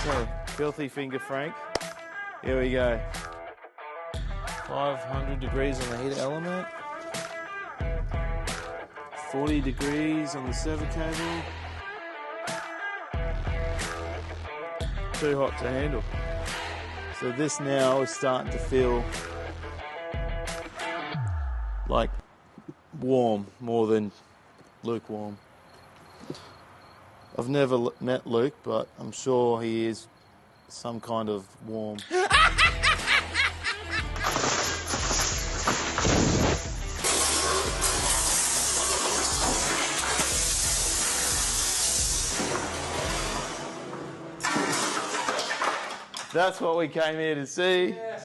Okay, filthy finger Frank. Here we go. 500 degrees on the heater element. 40 degrees on the servo cable. Too hot to handle. So this now is starting to feel like warm more than lukewarm. I've never met Luke, but I'm sure he is some kind of warm. That's what we came here to see.